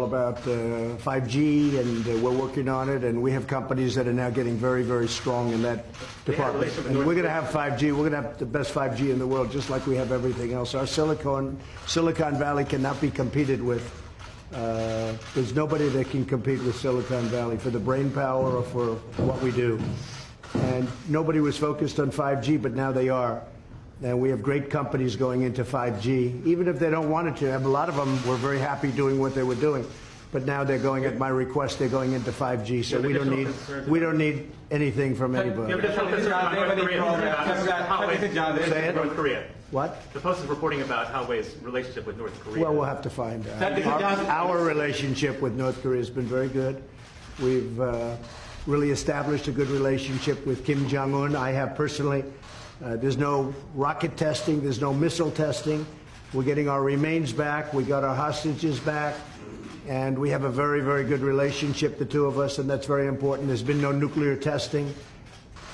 about 5G, and we're working on it, and we have companies that are now getting very, very strong in that department. And we're going to have 5G. We're going to have the best 5G in the world, just like we have everything else. Our Silicon Valley cannot be competed with. There's nobody that can compete with Silicon Valley for the brain power or for what we do. And nobody was focused on 5G, but now they are. And we have great companies going into 5G, even if they don't want it to. A lot of them were very happy doing what they were doing, but now they're going, at my request, they're going into 5G. So we don't need anything from anybody. Say it. North Korea. What? The Post is reporting about Huawei's relationship with North Korea. Well, we'll have to find out. Our relationship with North Korea has been very good. We've really established a good relationship with Kim Jong-un. I have personally. There's no rocket testing. There's no missile testing. We're getting our remains back. We got our hostages back. And we have a very, very good relationship, the two of us, and that's very important. There's been no nuclear testing.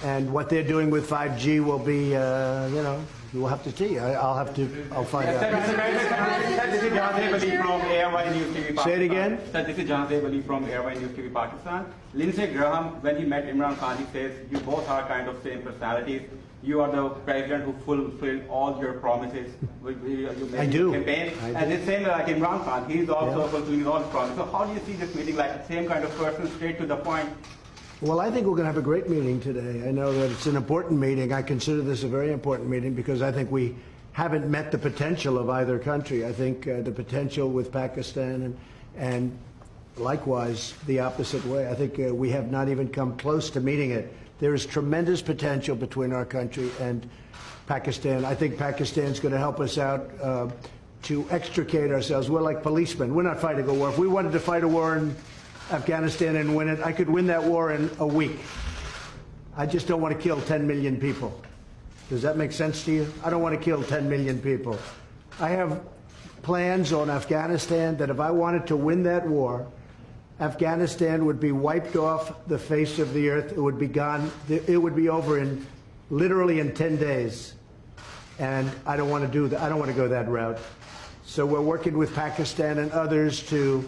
And what they're doing with 5G will be, we'll have to see. I'll find out. This is John Devali from ARY News TV Pakistan. Say it again. Sir, this is John Devali from ARY News TV Pakistan. Lindsey Graham, when he met Imran Khan, he says, you both are kind of same personalities. You are the president who fulfilled all your promises. You I do. Campaign. And the same like Imran Khan, he is also fulfilling all his promises. So how do you see this meeting, like the same kind of person, straight to the point? Well, I think we're going to have a great meeting today. I know that it's an important meeting. I consider this a very important meeting because I think we haven't met the potential of either country. I think the potential with Pakistan and likewise the opposite way. I think we have not even come close to meeting it. There is tremendous potential between our country and Pakistan. I think Pakistan's going to help us out to extricate ourselves. We're like policemen. We're not fighting a war. If we wanted to fight a war in Afghanistan and win it, I could win that war in a week. I just don't want to kill 10 million people. Does that make sense to you? I don't want to kill 10 million people. I have plans on Afghanistan that if I wanted to win that war, Afghanistan would be wiped off the face of the earth. It would be gone. It would be over in literally in 10 days. And I don't want to do that. I don't want to go that route. So we're working with Pakistan and others to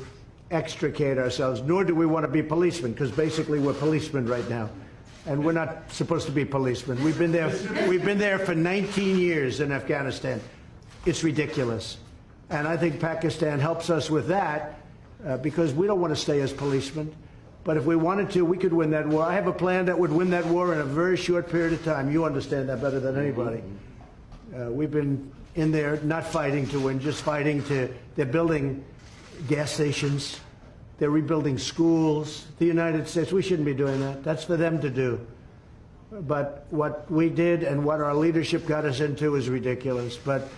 extricate ourselves, nor do we want to be policemen, because basically we're policemen right now. And we're not supposed to be policemen. We've been there for 19 years in Afghanistan. It's ridiculous. And I think Pakistan helps us with that. Because we don't want to stay as policemen. But if we wanted to, we could win that war. I have a plan that would win that war in a very short period of time. You understand that better than anybody. We've been in there not fighting to win, just fighting to, they're building gas stations. They're rebuilding schools. The United States, we shouldn't be doing that. That's for them to do. But what we did and what our leadership got us into is ridiculous. But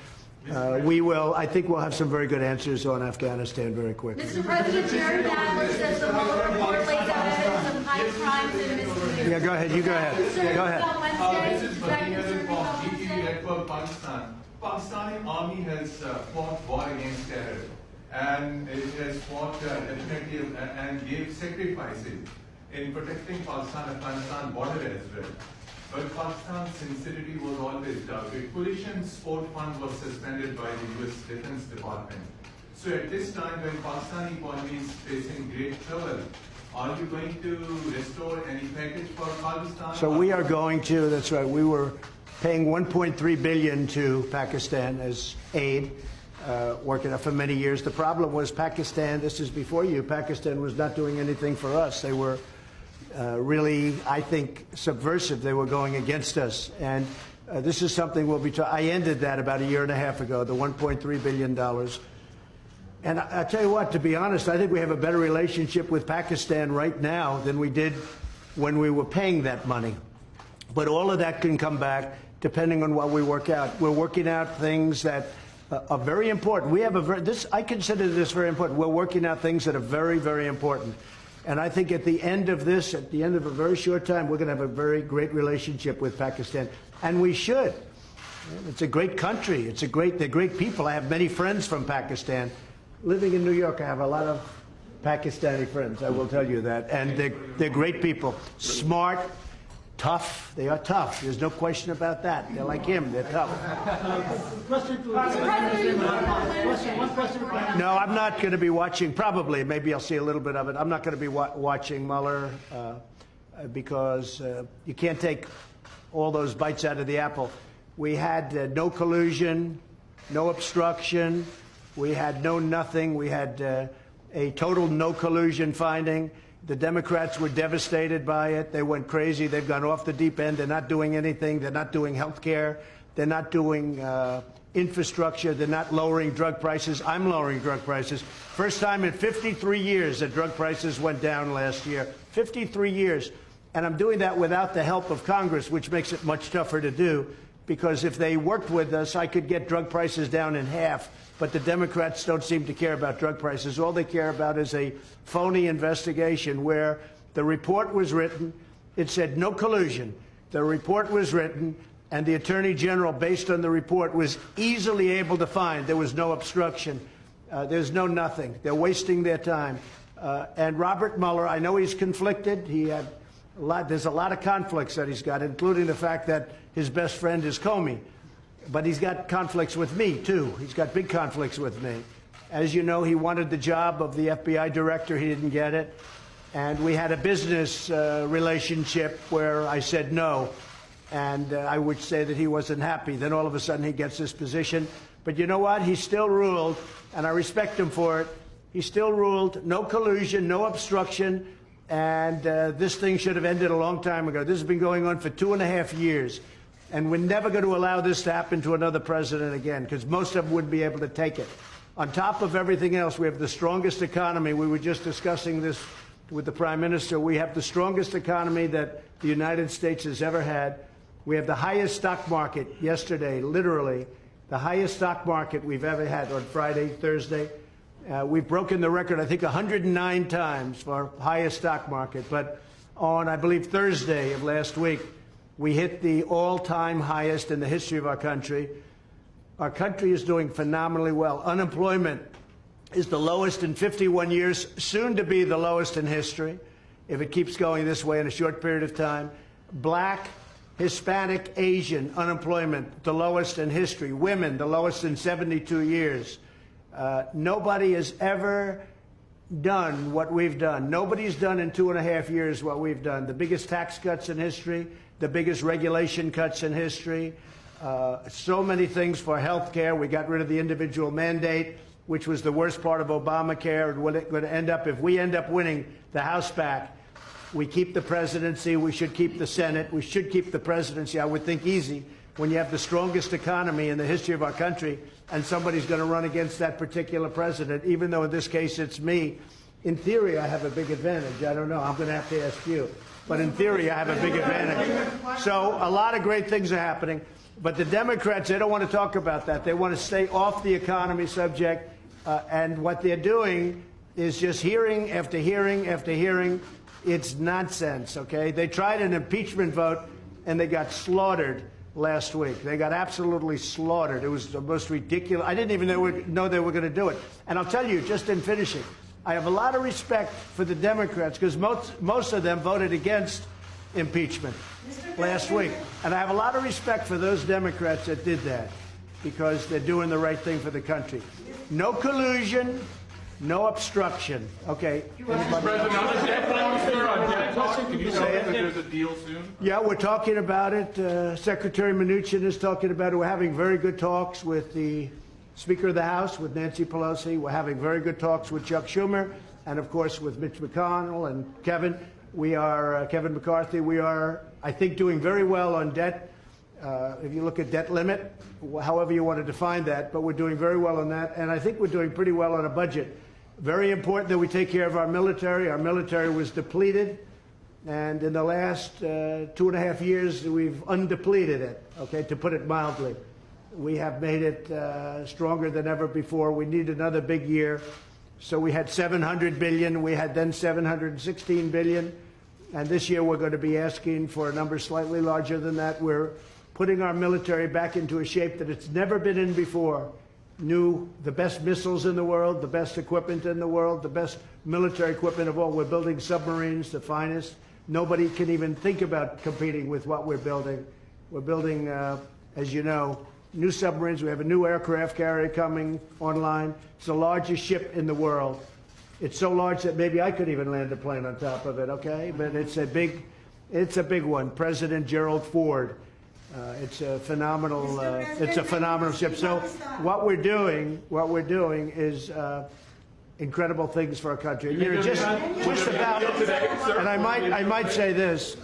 I think we'll have some very good answers on Afghanistan very quickly. Mr. President, Jerry Nadler says the Mueller report lays out evidence of high crimes and misdemeanors. Yeah, go ahead. You go ahead. Go ahead. This is Bhatia from GTV Network Pakistan. Pakistani army has fought war against terror, and it has fought definitely and gave sacrifices in protecting Pakistan-Afghanistan border as well. But Pakistan's sincerity was always doubted. Coalition support fund was suspended by the U.S. Defense Department. So at this time, when Pakistani economy is facing great trouble, are you going to restore any package for Pakistan? So we are going to. That's right. We were paying $1.3 billion to Pakistan as aid, working up for many years. The problem was Pakistan. This is before you. Pakistan was not doing anything for us. They were really, I think, subversive. They were going against us. And this is something we'll be I ended that about a year and a half ago, the $1.3 billion. And I tell you what, to be honest, I think we have a better relationship with Pakistan right now than we did when we were paying that money. But all of that can come back depending on what we work out. We're working out things that are very important. We have I consider this very important. We're working out things that are very, very important. And I think at the end of this, at the end of a very short time, we're going to have a very great relationship with Pakistan. And we should. It's a great country. They're great people. I have many friends from Pakistan. Living in New York, I have a lot of Pakistani friends, I will tell you that. And they're great people. Smart, tough. They are tough. There's no question about that. They're like him. They're tough. Question to one question. No, I'm not going to be watching. Probably, maybe I'll see a little bit of it. I'm not going to be watching Mueller because you can't take all those bites out of the apple. We had no collusion, no obstruction. We had no nothing. We had a total no collusion finding. The Democrats were devastated by it. They went crazy. They've gone off the deep end. They're not doing anything. They're not doing health care. They're not doing infrastructure. They're not lowering drug prices. I'm lowering drug prices. First time in 53 years that drug prices went down last year. 53 years. And I'm doing that without the help of Congress, which makes it much tougher to do, because if they worked with us, I could get drug prices down in half. But the Democrats don't seem to care about drug prices. All they care about is a phony investigation where the report was written. It said no collusion. The report was written, and the Attorney General, based on the report, was easily able to find there was no obstruction. There's no nothing. They're wasting their time. And Robert Mueller, I know he's conflicted. There's a lot of conflicts that he's got, including the fact that his best friend is Comey. But he's got conflicts with me, too. He's got big conflicts with me. As you know, he wanted the job of the FBI director. He didn't get it. And we had a business relationship where I said no. And I would say that he wasn't happy. Then all of a sudden he gets this position. But you know what? He still ruled, and I respect him for it. He still ruled no collusion, no obstruction. And this thing should have ended a long time ago. This has been going on for 2.5 years. And we're never going to allow this to happen to another president again, because most of them wouldn't be able to take it. On top of everything else, we have the strongest economy. We were just discussing this with the Prime Minister. We have the strongest economy that the United States has ever had. We have the highest stock market yesterday, literally, the highest stock market we've ever had on Friday, Thursday. We've broken the record, I think, 109 times for highest stock market. But on, I believe, Thursday of last week, we hit the all-time highest in the history of our country. Our country is doing phenomenally well. Unemployment is the lowest in 51 years, soon to be the lowest in history, if it keeps going this way in a short period of time. Black, Hispanic, Asian unemployment, the lowest in history. Women, the lowest in 72 years. Nobody has ever done what we've done. Nobody's done in 2.5 years what we've done. The biggest tax cuts in history, the biggest regulation cuts in history, so many things for health care. We got rid of the individual mandate, which was the worst part of Obamacare. And what it's going to end up, if we end up winning the House back, we keep the presidency, we should keep the Senate, we should keep the presidency, I would think easy, when you have the strongest economy in the history of our country, and somebody's going to run against that particular president, even though in this case it's me. In theory, I have a big advantage. I don't know. I'm going to have to ask you. But in theory, I have a big advantage. So a lot of great things are happening. But the Democrats, they don't want to talk about that. They want to stay off the economy subject. And what they're doing is just hearing after hearing after hearing. It's nonsense, okay? They tried an impeachment vote, and they got slaughtered last week. They got absolutely slaughtered. It was the most ridiculous. I didn't even know they were going to do it. And I'll tell you, just in finishing, I have a lot of respect for the Democrats, because most of them voted against impeachment last week. And I have a lot of respect for those Democrats that did that, because they're doing the right thing for the country. No collusion, no obstruction. Okay. Can you say that there's a deal soon? Yeah, we're talking about it. Secretary Mnuchin is talking about it. We're having very good talks with the Speaker of the House, with Nancy Pelosi. We're having very good talks with Chuck Schumer, and of course with Mitch McConnell and Kevin. We are, Kevin McCarthy, we are, I think, doing very well on debt. If you look at debt limit, however you want to define that, but we're doing very well on that. And I think we're doing pretty well on a budget. Very important that we take care of our military. Our military was depleted. And in the last 2.5 years, we've undepleted it, okay, to put it mildly. We have made it stronger than ever before. We need another big year. So we had $700 billion. We had then $716 billion. And this year we're going to be asking for a number slightly larger than that. We're putting our military back into a shape that it's never been in before. The best missiles in the world, the best equipment in the world, the best military equipment of all. We're building submarines, the finest. Nobody can even think about competing with what we're building. We're building, as you know, new submarines. We have a new aircraft carrier coming online. It's the largest ship in the world. It's so large that maybe I could even land a plane on top of it, okay? But it's a big one. President Gerald Ford. It's a phenomenal ship. So what we're doing is incredible things for our country. You know, just about, and I might say this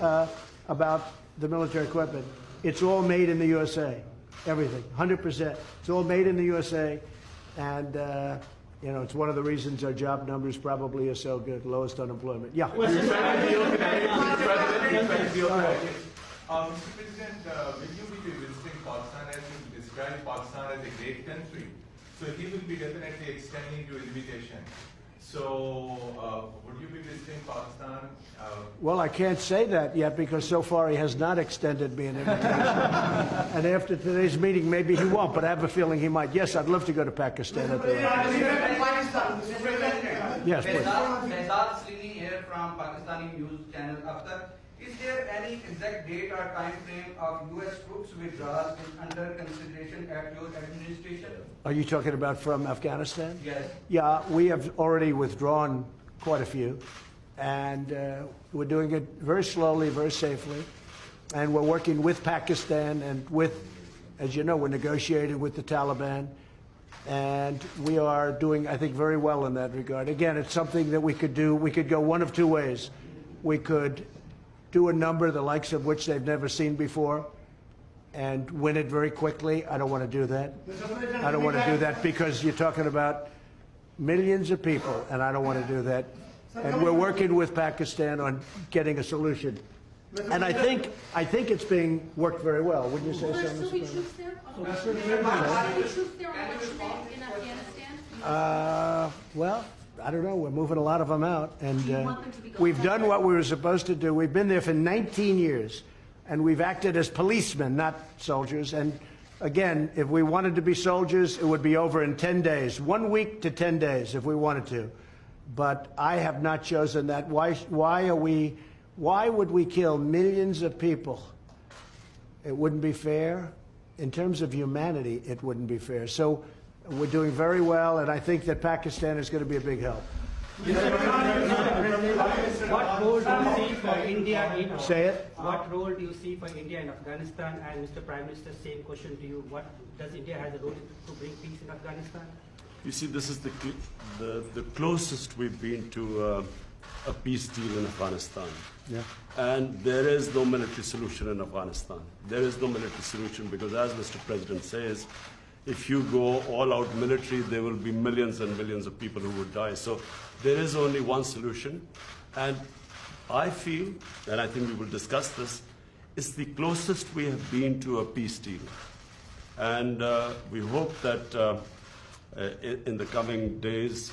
about the military equipment. It's all made in the USA. Everything, 100%. It's all made in the USA, and you know, it's one of the reasons our job numbers probably are so good, lowest unemployment. Yeah. Mr. President, will you be visiting Pakistan as you described Pakistan as a great country? So he will be definitely extending your invitation. So would you be visiting Pakistan? Well, I can't say that yet because so far he has not extended me an invitation. And after today's meeting, maybe he won't, but I have a feeling he might. Yes, I'd love to go to Pakistan. Yes, please. Behzad Salini here from Pakistani news channel Akhtar. Is there any exact date or time frame of U.S. troops withdrawal is under consideration at your administration? Are you talking about from Afghanistan? Yes. Yeah, we have already withdrawn quite a few, and we're doing it very slowly, very safely, and we're working with Pakistan and with, as you know, we're negotiating with the Taliban, and we are doing, I think, very well in that regard. Again, it's something that we could do. We could go one of two ways. We could do a number the likes of which they've never seen before and win it very quickly. I don't want to do that. I don't want to do that because you're talking about millions of people, and I don't want to do that. And we're working with Pakistan on getting a solution. And I think it's being worked very well. Wouldn't you say Will so, there still be Mr. troops there? Will there still be troops there on election day in Afghanistan? Well, I don't know. We're moving a lot of them out, and Do you want them to be gone? we've done what we were supposed to do. We've been there for 19 years, and we've acted as policemen, not soldiers. And again, if we wanted to be soldiers, it would be over in 10 days, 1 week to 10 days, if we wanted to. But I have not chosen that. Why would we kill millions of people? It wouldn't be fair. In terms of humanity, it wouldn't be fair. So we're doing very well, and I think that Pakistan is going to be a big help. What role do you see for India in? Say it. What role do you see for India in Afghanistan? And Mr. Prime Minister, same question to you. What does India have a role to bring peace in Afghanistan? You see, this is the closest we've been to a peace deal in Afghanistan. Yeah. And there is no military solution in Afghanistan. There is no military solution because, as Mr. President says, if you go all out military, there will be millions and millions of people who would die. So there is only one solution. And I feel, and I think we will discuss this, it's the closest we have been to a peace deal. And we hope that in the coming days,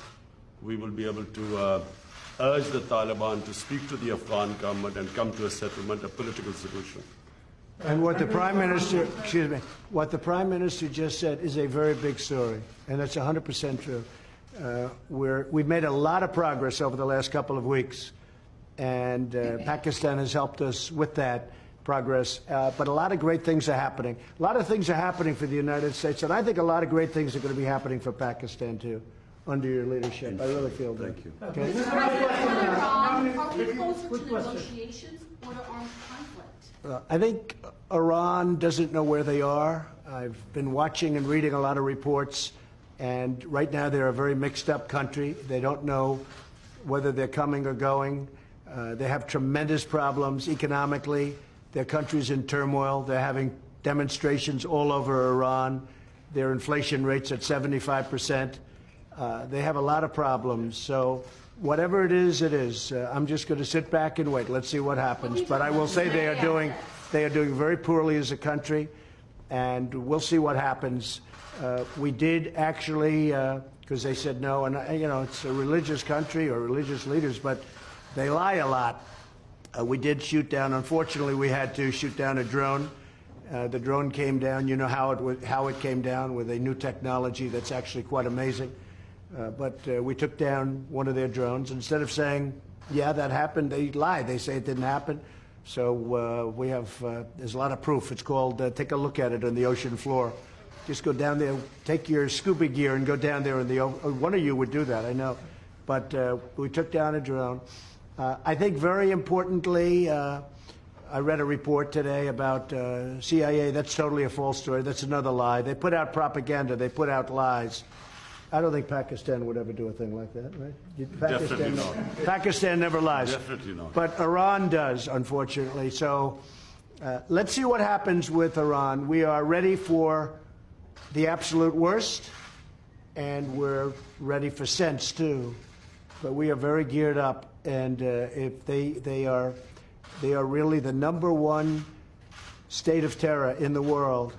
we will be able to urge the Taliban to speak to the Afghan government and come to a settlement, a political solution. And what the Prime Minister, what the Prime Minister just said is a very big story, and that's 100% true. We've made a lot of progress over the last couple of weeks, and Pakistan has helped us with that progress. But a lot of great things are happening. A lot of things are happening for the United States, and I think a lot of great things are going to be happening for Pakistan too, under your leadership. I really feel that. Thank you. Okay. Are we closer to negotiations or to armed conflict? I think Iran doesn't know where they are. I've been watching and reading a lot of reports, and right now they're a very mixed up country. They don't know whether they're coming or going. They have tremendous problems economically. Their country's in turmoil. They're having demonstrations all over Iran. Their inflation rate's at 75%. They have a lot of problems. So whatever it is, it is. I'm just going to sit back and wait. Let's see what happens. But I will say they are doing very poorly as a country, and we'll see what happens. We did actually, because they said no, and you know, it's a religious country or religious leaders, but they lie a lot. We did shoot down. Unfortunately, we had to shoot down a drone. The drone came down. You know how it came down, with a new technology that's actually quite amazing. But we took down one of their drones. Instead of saying, yeah, that happened. They lied. They say it didn't happen. So we have, there's a lot of proof. It's called, take a look at it on the ocean floor. Just go down there, take your scuba gear and go down there in the, one of you would do that, I know. But we took down a drone. I think very importantly, I read a report today about CIA. That's totally a false story. That's another lie. They put out propaganda. They put out lies. I don't think Pakistan would ever do a thing like that, right? Definitely not. Pakistan never lies. Definitely not. But Iran does, unfortunately. So let's see what happens with Iran. We are ready for the absolute worst, and we're ready for sense, too. But we are very geared up, and if they are really the #1 state of terror in the world.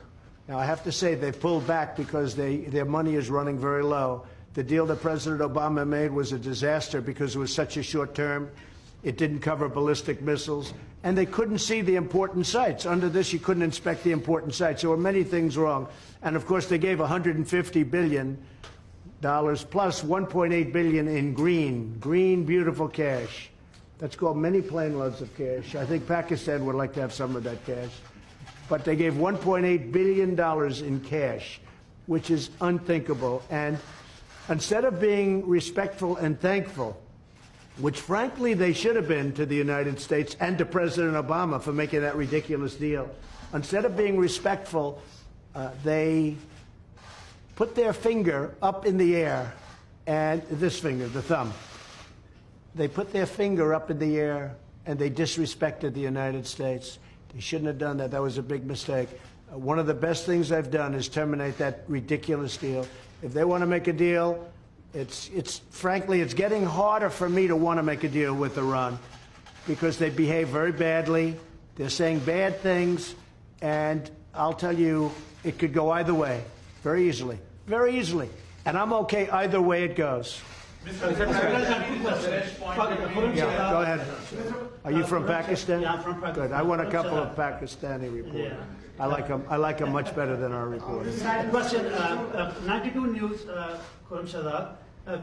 Now, I have to say they've pulled back because their money is running very low. The deal that President Obama made was a disaster because it was such a short term. It didn't cover ballistic missiles, and they couldn't see the important sites. Under this, you couldn't inspect the important sites. There were many things wrong. And, of course, they gave $150 billion plus $1.8 billion in green, beautiful cash. That's called many plane loads of cash. I think Pakistan would like to have some of that cash. But they gave $1.8 billion in cash, which is unthinkable. And instead of being respectful and thankful, which frankly they should have been to the United States and to President Obama for making that ridiculous deal, instead of being respectful, they put their finger up in the air, and this finger, the thumb, they put their finger up in the air and they disrespected the United States. They shouldn't have done that. That was a big mistake. One of the best things I've done is terminate that ridiculous deal. If they want to make a deal, frankly, it's getting harder for me to want to make a deal with Iran because they behave very badly. They're saying bad things, and I'll tell you, it could go either way, very easily, very easily. And I'm okay either way it goes. Mr. Yeah, go ahead. Are you from Pakistan? Yeah, I'm from Pakistan. Good. I want a couple of Pakistani reporters. Yeah. I like them much better than our reporters. Question, 92 News, Khurram Shahzad.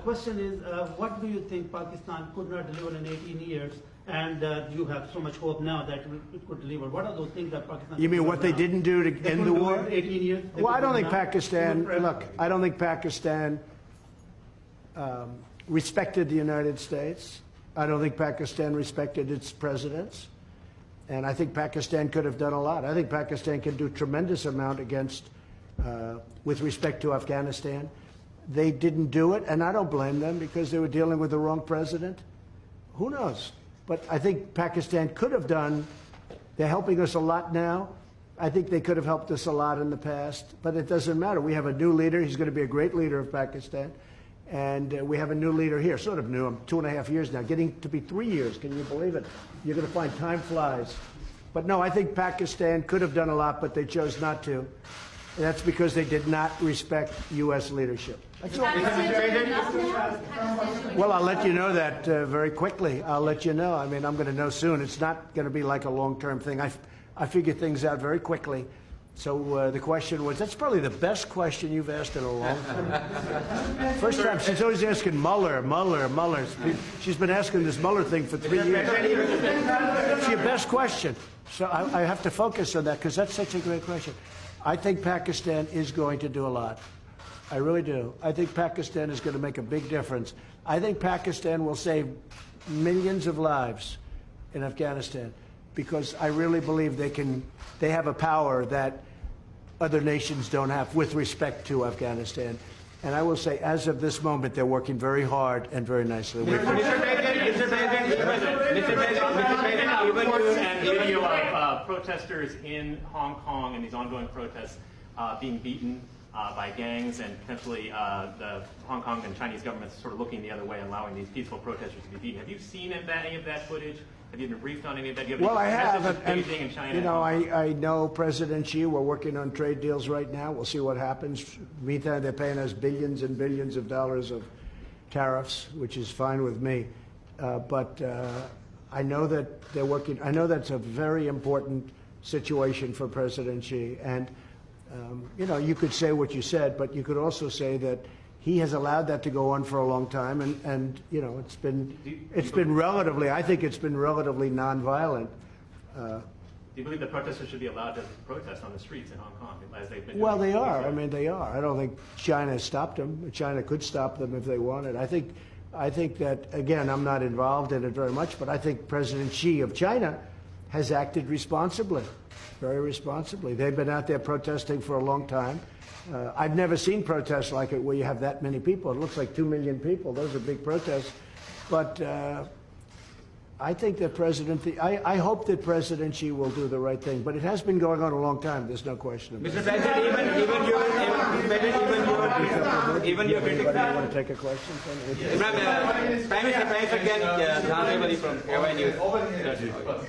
Question is, what do you think Pakistan could not deliver in 18 years? And you have so much hope now that it could deliver. What are those things that Pakistan... You mean what they didn't do to end the war? 18 years? Well, I don't think Pakistan... Look, I don't think Pakistan respected the United States. I don't think Pakistan respected its presidents. And I think Pakistan could have done a lot. I think Pakistan can do a tremendous amount with respect to Afghanistan. They didn't do it, and I don't blame them because they were dealing with the wrong president. Who knows? But I think Pakistan could have done. They're helping us a lot now. I think they could have helped us a lot in the past, but it doesn't matter. We have a new leader. He's going to be a great leader of Pakistan. And we have a new leader here, sort of new. I'm 2.5 years now, getting to be 3 years. Can you believe it? You're going to find time flies. But no, I think Pakistan could have done a lot, but they chose not to. And that's because they did not respect U.S. leadership. Well, I'll let you know that very quickly. I'll let you know. I mean, I'm going to know soon. It's not going to be like a long-term thing. I figure things out very quickly. So the question was, that's probably the best question you've asked in a long time. First time, she's always asking Mueller. She's been asking this Mueller thing for 3 years. It's your best question. So I have to focus on that because that's such a great question. I think Pakistan is going to do a lot. I really do. I think Pakistan is going to make a big difference. I think Pakistan will save millions of lives in Afghanistan because I really believe they have a power that other nations don't have with respect to Afghanistan. And I will say, as of this moment, they're working very hard and very nicely. Mr. President, even and video of protesters in Hong Kong and these ongoing protests being beaten by gangs and potentially the Hong Kong and Chinese governments sort of looking the other way and allowing these peaceful protesters to be beaten. Have you seen any of that footage? Have you been briefed on any of that? Well, I have. And, Beijing and China, you know, I know President Xi. We're working on trade deals right now. We'll see what happens. Meantime, they're paying us billions and billions of dollars of tariffs, which is fine with me. But I know that they're working. I know that's a very important situation for President Xi. And, you know, you could say what you said, but you could also say that he has allowed that to go on for a long time, and you know, it's been relatively, I think it's been relatively nonviolent. Do you believe that protesters should be allowed to protest on the streets in Hong Kong as they've been doing? Well, they are. I mean, they are. I don't think China has stopped them. China could stop them if they wanted. I think that, again, I'm not involved in it very much, but I think President Xi of China has acted responsibly, very responsibly. They've been out there protesting for a long time. I've never seen protests like it where you have that many people. It looks like 2 million people. Those are big protests. But I think that I hope that President Xi will do the right thing. But it has been going on a long time. There's no question about Mr. it. President, even your critics. Anybody want to take a question? Imran, Prime Minister again, Dhanavali from Airway News. Over here, first.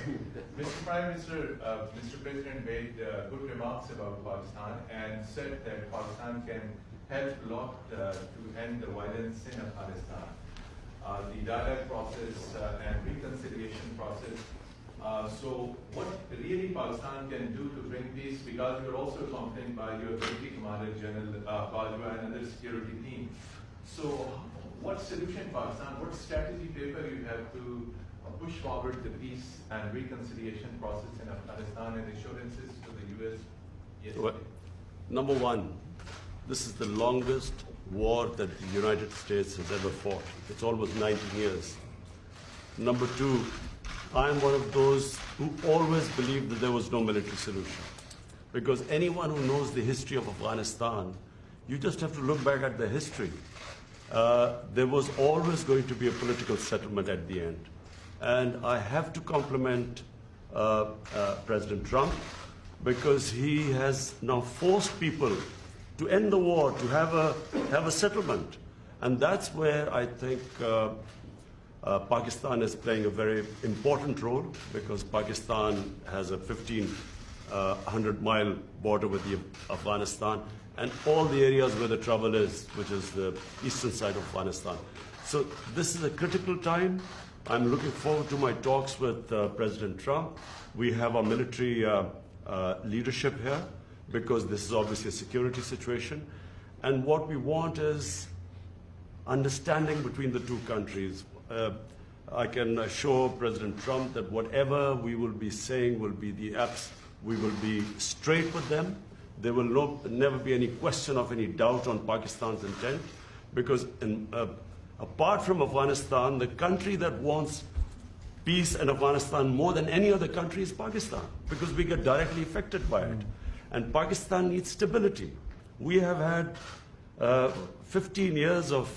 Mr. Prime Minister, Mr. President made good remarks about Pakistan and said that Pakistan can help a lot to end the violence in Afghanistan. The dialogue process and reconciliation process. So what really Pakistan can do to bring peace, because you're also accompanied by your military commander, General Bajwa, and other security team. So what solution Pakistan, what strategy paper you have to push forward the peace and reconciliation process in Afghanistan and assurances to the U.S. yesterday? Well, number one, this is the longest war that the United States has ever fought. It's almost 19 years. Number two, I'm one of those who always believed that there was no military solution. Because anyone who knows the history of Afghanistan, you just have to look back at the history. There was always going to be a political settlement at the end. And I have to compliment President Trump, because he has now forced people to end the war, to have a settlement. And that's where I think Pakistan is playing a very important role, because Pakistan has a 1,500-mile border with Afghanistan, and all the areas where the trouble is, which is the eastern side of Afghanistan. So this is a critical time. I'm looking forward to my talks with President Trump. We have our military leadership here, because this is obviously a security situation. And what we want is understanding between the two countries. I can assure President Trump that whatever we will be saying will be we will be straight with them. There will never be any question of any doubt on Pakistan's intent, because apart from Afghanistan, the country that wants peace in Afghanistan more than any other country is Pakistan, because we get directly affected by it. And Pakistan needs stability. We have had 15 years of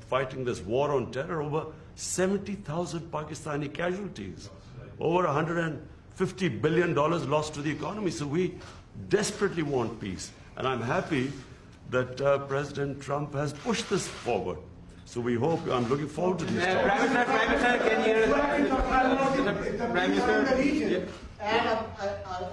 fighting this war on terror, over 70,000 Pakistani casualties, over $150 billion lost to the economy. So we desperately want peace. And I'm happy that President Trump has pushed this forward. So we hope, I'm looking forward to these talks. Prime Minister, can you... Prime Minister, and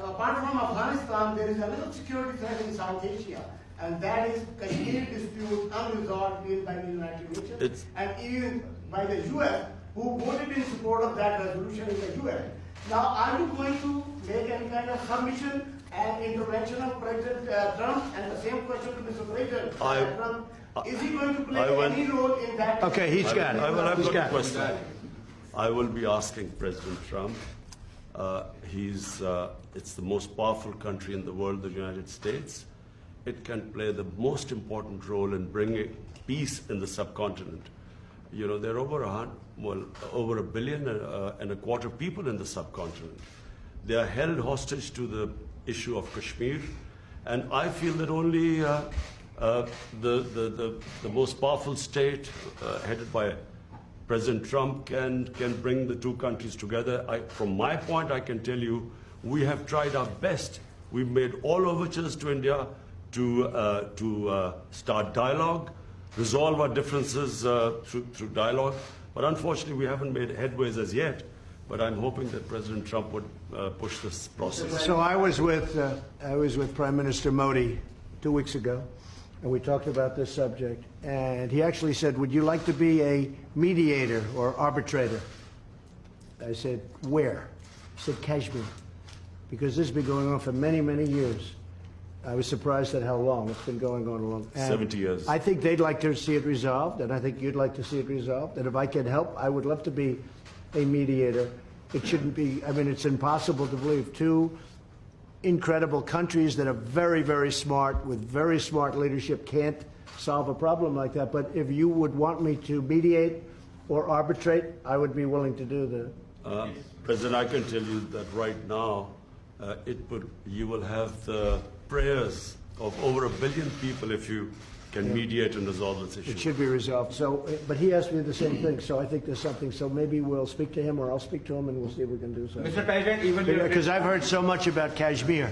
apart from Afghanistan, there is another security threat in South Asia, and that is Kashmir dispute unresolved even by the United Nations and even by the US, who voted in support of that resolution in the UN. Now, are you going to make any kind of submission and intervention of President Trump? And the same question to Mr. President Trump. Is he going to play any role in that? Okay, he's got it. I've got a question. I will be asking President Trump. It's the most powerful country in the world, the United States. It can play the most important role in bringing peace in the subcontinent. You know, there are over a billion and a quarter people in the subcontinent. They are held hostage to the issue of Kashmir, and I feel that only the most powerful state, headed by President Trump, can bring the two countries together. From my point, I can tell you, we have tried our best. We've made all overtures to India to start dialogue, resolve our differences through dialogue. But unfortunately, we haven't made headways as yet. But I'm hoping that President Trump would push this process. So I was with Prime Minister Modi 2 weeks ago, and we talked about this subject. And he actually said, "Would you like to be a mediator or arbitrator?" I said, "Where?" He said, "Kashmir," because this has been going on for many, many years. I was surprised at how long. It's been going on a long. And 70 years. I think they'd like to see it resolved, and I think you'd like to see it resolved. And if I can help, I would love to be a mediator. It shouldn't be, I mean, it's impossible to believe. Two incredible countries that are very, very smart, with very smart leadership, can't solve a problem like that. But if you would want me to mediate or arbitrate, I would be willing to do that. President, I can tell you that right now, you will have the prayers of over 1 billion people if you can mediate and resolve this issue. It should be resolved. So, but he asked me the same thing, so I think there's something. So maybe we'll speak to him, or I'll speak to him, and we'll see if we can do something. Mr. President, even Because I've heard so much about Kashmir.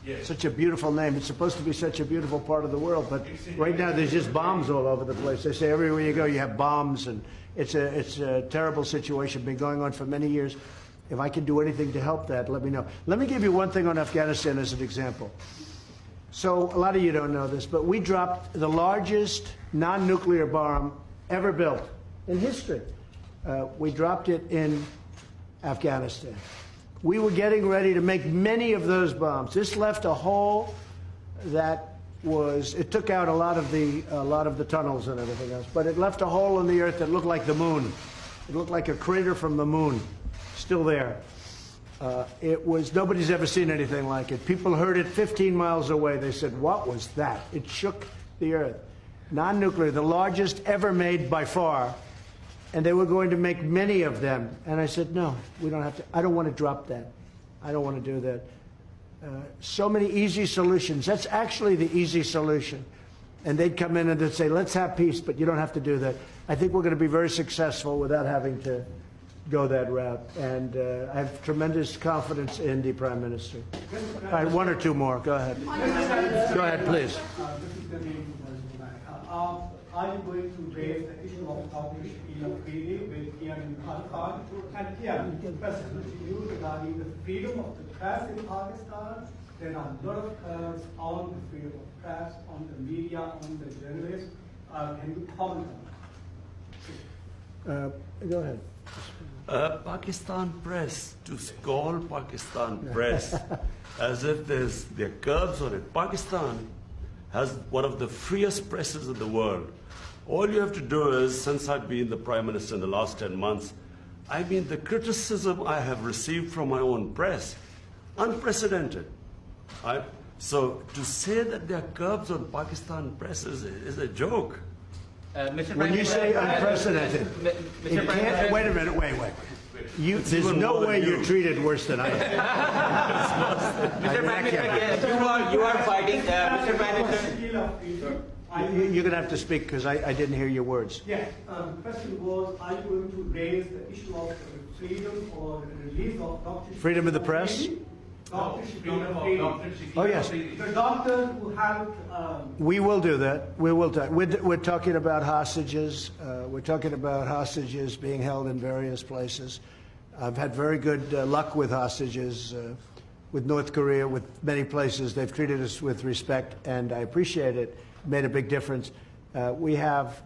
Yes. Such a beautiful name. It's supposed to be such a beautiful part of the world, but right now there's just bombs all over the place. They say everywhere you go you have bombs, and it's a terrible situation. Been going on for many years. If I can do anything to help that, let me know. Let me give you one thing on Afghanistan as an example. So a lot of you don't know this, but we dropped the largest non-nuclear bomb ever built in history. We dropped it in Afghanistan. We were getting ready to make many of those bombs. This left a hole that was, it took out a lot of the tunnels and everything else, but it left a hole in the earth that looked like the moon. It looked like a crater from the moon, still there. It was, nobody's ever seen anything like it. People heard it 15 miles away. They said, what was that? It shook the earth. Non-nuclear, the largest ever made by far. And they were going to make many of them. And I said, no, we don't have to. I don't want to drop that. I don't want to do that. So many easy solutions. That's actually the easy solution. And they'd come in and they'd say, let's have peace, but you don't have to do that. I think we're going to be very successful without having to go that route. And I have tremendous confidence in the Prime Minister. All right, one or two more. Go ahead. Go ahead, please. Are you going to raise the issue of public treaty with Imran Khan and President you regarding the freedom of the press in Pakistan? There are a lot of curbs on the freedom of press, on the media, on the journalists. Can you comment on that? Go ahead. Pakistan press, to call Pakistan press as if there are curbs on it. Pakistan has one of the freest presses in the world. All you have to do is, since I've been the Prime Minister in the last 10 months, I mean, the criticism I have received from my own press, unprecedented. So to say that there are curbs on Pakistan press is a joke. When you say unprecedented, it can't, wait a minute, wait. There's no way you're treated worse than I am. Mr. Prime Minister, you are fighting, Mr. Prime Minister. You're going to have to speak because I didn't hear your words. Yes. The question was, are you going to raise the issue of freedom or the release of doctors? Freedom of the press? Oh, yes. The doctors who have... We will do that. We will. We're talking about hostages. We're talking about hostages being held in various places. I've had very good luck with hostages, with North Korea, with many places. They've treated us with respect, and I appreciate it. Made a big difference. We have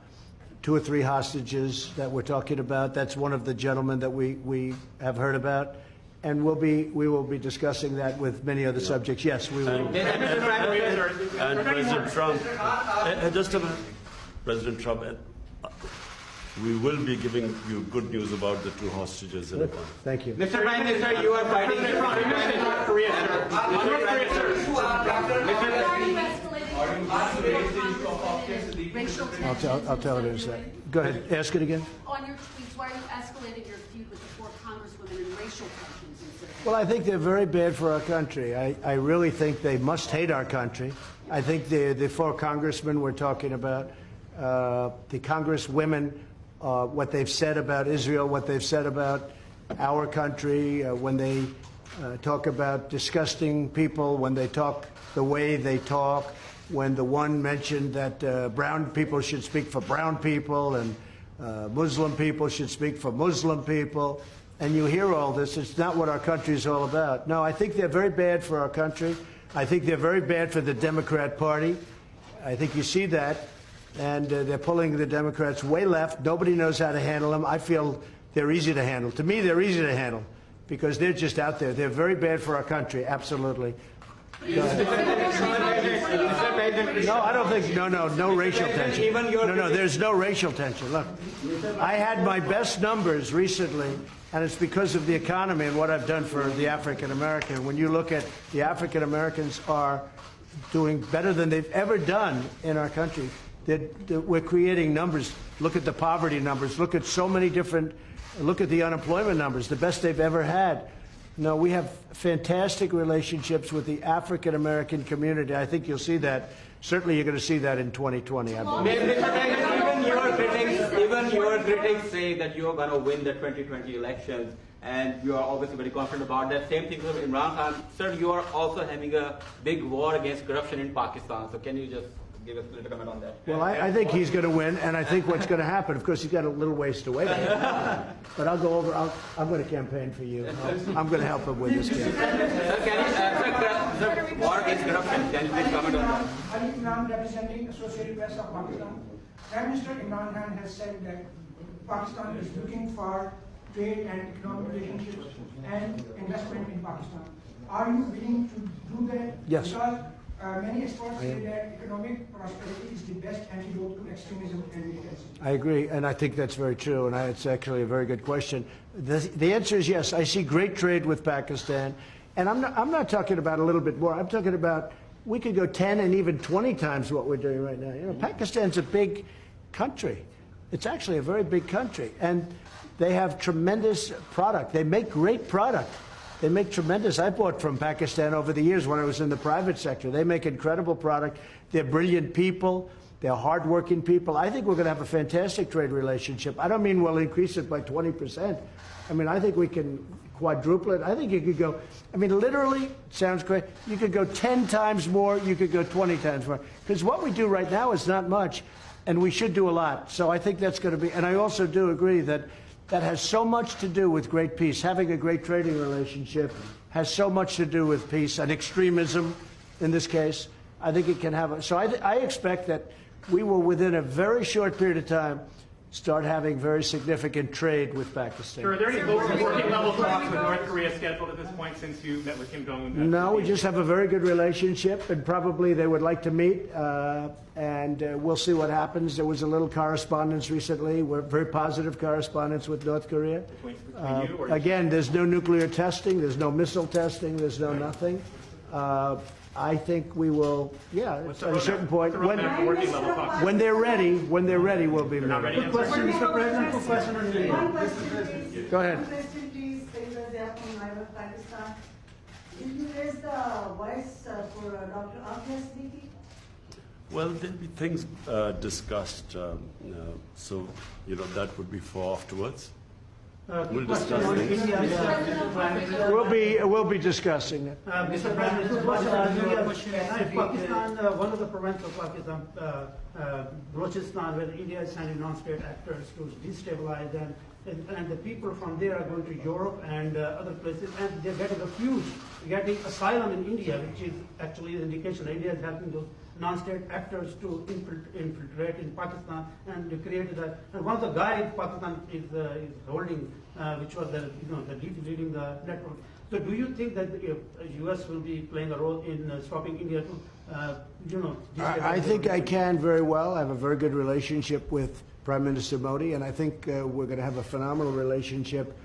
2 or 3 hostages that we're talking about. That's one of the gentlemen that we have heard about. And we will be discussing that with many other subjects. Yes, we will. And President Trump, just a minute. President Trump, we will be giving you good news about the 2 hostages in a while. Thank you. Mr. Prime Minister, you are fighting. North Korea, sir. North Korea, sir. I'll tell it in a second. Go ahead. Ask it again. On your tweets, why are you escalating your feud with the 4 congresswomen and racial tensions instead of... Well, I think they're very bad for our country. I really think they must hate our country. I think the 4 congressmen we're talking about, the congresswomen, what they've said about Israel, what they've said about our country, when they talk about disgusting people, when they talk the way they talk, when the one mentioned that brown people should speak for brown people and Muslim people should speak for Muslim people, and you hear all this, it's not what our country is all about. No, I think they're very bad for our country. I think they're very bad for the Democrat Party. I think you see that, and they're pulling the Democrats way left. Nobody knows how to handle them. I feel they're easy to handle. To me, they're easy to handle because they're just out there. They're very bad for our country, absolutely. No, I don't think, no racial tension. No, there's no racial tension. Look, I had my best numbers recently, and it's because of the economy and what I've done for the African American. When you look at the African Americans are doing better than they've ever done in our country. We're creating numbers. Look at the poverty numbers. Look at so many different, look at the unemployment numbers, the best they've ever had. No, we have fantastic relationships with the African American community. I think you'll see that. Certainly you're going to see that in 2020, I believe. Even your critics say that you're going to win the 2020 elections, and you are obviously very confident about that. Same thing with Imran Khan. Sir, you are also having a big war against corruption in Pakistan. So can you just give us a little comment on that? Well, I think he's going to win, and I think what's going to happen, of course, he's got a little ways to wait. But I'll go over, I'm going to campaign for you. I'm going to help him win this game. Sir, can you, sir, war against corruption, can you please comment on that? Ali Imran, representing Associated Press of Pakistan. Prime Minister Imran Khan has said that Pakistan is looking for trade and economic relationships and investment in Pakistan. Are you willing to do that? Yes. Because many experts say that economic prosperity is the best antidote to extremism and militancy. I agree, and I think that's very true, and it's actually a very good question. The answer is yes. I see great trade with Pakistan, and I'm not talking about a little bit more. I'm talking about we could go 10 and even 20 times what we're doing right now. You know, Pakistan's a big country. It's actually a very big country, and they have tremendous product. They make great product. They make tremendous. I bought from Pakistan over the years when I was in the private sector. They make incredible product. They're brilliant people. They're hardworking people. I think we're going to have a fantastic trade relationship. I don't mean we'll increase it by 20%. I mean, I think we can quadruple it. I think you could go, I mean, literally, it sounds great. You could go 10 times more. You could go 20 times more. Because what we do right now is not much, and we should do a lot. So I think that's going to be, and I also do agree that that has so much to do with great peace. Having a great trading relationship has so much to do with peace and extremism in this case. I think it can have so I expect that we will, within a very short period of time, start having very significant trade with Pakistan. Sure, are there any working level talks with North Korea scheduled at this point since you met with Kim Jong-un? No, we just have a very good relationship, and probably they would like to meet, and we'll see what happens. There was a little correspondence recently, very positive correspondence with North Korea. Between you or Again, there's no nuclear testing, there's no missile testing, there's no nothing. I think we will, at a certain point, when they're ready, we'll be ready. Good question, Mr. President. Good question on India. One question, please. Go ahead. One question, please. They are from Nairobi, Pakistan. Will you raise the voice for Dr. Afia Siddiqui? Well, there'll be things discussed, so that would be for afterwards. We'll discuss things. We'll be discussing it. Mr. President, Pakistan, one of the provinces of Pakistan, Balochistan, where India is sending non-state actors to destabilize and the people from there are going to Europe and other places, and they're getting refuge, getting asylum in India, which is actually an indication that India is helping those non-state actors to infiltrate in Pakistan and to create that. And one of the guys Pakistan is holding, which was leading the network. So, do you think that the U.S. will be playing a role in stopping India to, I think I can very well. I have a very good relationship with Prime Minister Modi, and I think we're going to have a phenomenal relationship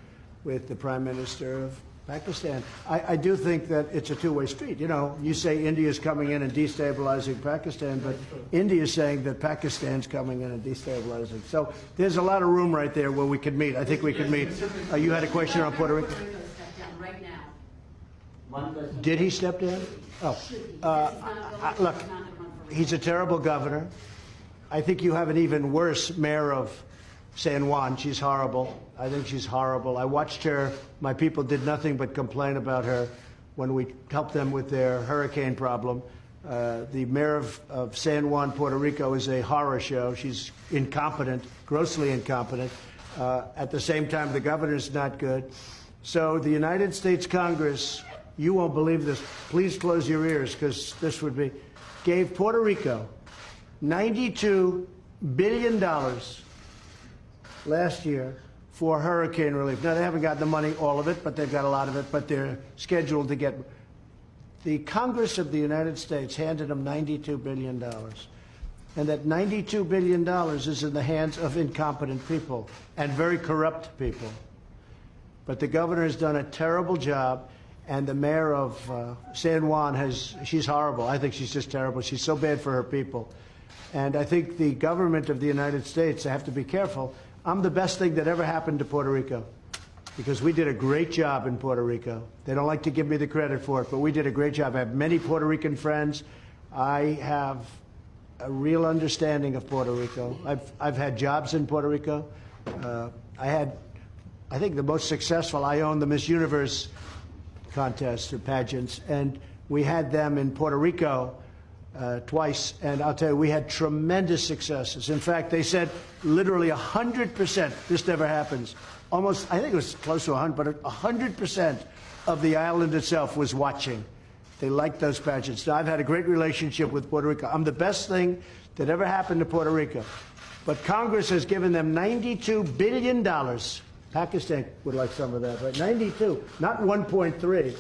with the Prime Minister of Pakistan. I do think that it's a two-way street. You say India is coming in and destabilizing Pakistan, but India is saying that Pakistan's coming in and destabilizing. So there's a lot of room right there where we could meet. I think we could meet. You had a question on Puerto Rico? Right now. One question. Did he step down? Look, he's a terrible governor. I think you have an even worse mayor of San Juan. She's horrible. I think she's horrible. I watched her. My people did nothing but complain about her when we helped them with their hurricane problem. The mayor of San Juan, Puerto Rico, is a horror show. She's incompetent, grossly incompetent. At the same time, the governor's not good. So the United States Congress, you won't believe this. Please close your ears, because this would be, gave Puerto Rico $92 billion last year for hurricane relief. Now, they haven't gotten the money, all of it, but they've got a lot of it, but they're scheduled to get the Congress of the United States handed them $92 billion. And that $92 billion is in the hands of incompetent people and very corrupt people. But the governor has done a terrible job, and the mayor of San Juan she's horrible. I think she's just terrible. She's so bad for her people. And I think the government of the United States, I have to be careful. I'm the best thing that ever happened to Puerto Rico, because we did a great job in Puerto Rico. They don't like to give me the credit for it, but we did a great job. I have many Puerto Rican friends. I have a real understanding of Puerto Rico. I've had jobs in Puerto Rico. I think the most successful, I owned the Miss Universe contests or pageants, and we had them in Puerto Rico twice, and I'll tell you, we had tremendous successes. In fact, they said literally 100%, this never happens, almost, I think it was close to 100, but 100% of the island itself was watching. They liked those pageants. Now, I've had a great relationship with Puerto Rico. I'm the best thing that ever happened to Puerto Rico. But Congress has given them $92 billion. Pakistan would like some of that, right? 92, not 1.3,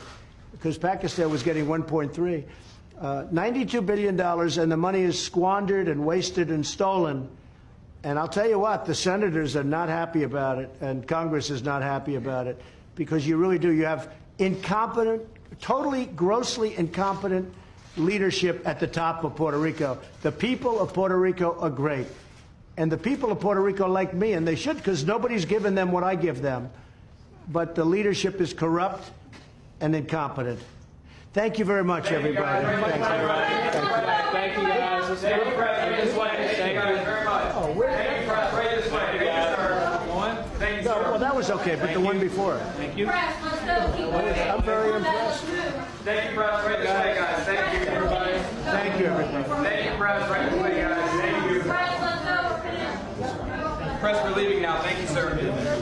because Pakistan was getting 1.3. $92 billion, and the money is squandered and wasted and stolen. And I'll tell you what, the senators are not happy about it, and Congress is not happy about it, because you really do. You have incompetent, totally, grossly incompetent leadership at the top of Puerto Rico. The people of Puerto Rico are great. And the people of Puerto Rico like me, and they should, because nobody's given them what I give them. But the leadership is corrupt and incompetent. Thank you very much, everybody. Thank you, guys. Thank you, Press. Thank you very much. Oh, where? Thank you, Press. Right this way, guys. Thank you, No, sir. well, that was okay, but the one before. Thank you. Press, let's go. Keep moving. I'm very impressed. Thank you, Press. Right this way, guys. Thank you, everybody. Thank you, everybody. Thank you, Press. Right this way, guys. Thank you. Press, let's go. We're finished. Press, we're leaving now. Thank you, sir.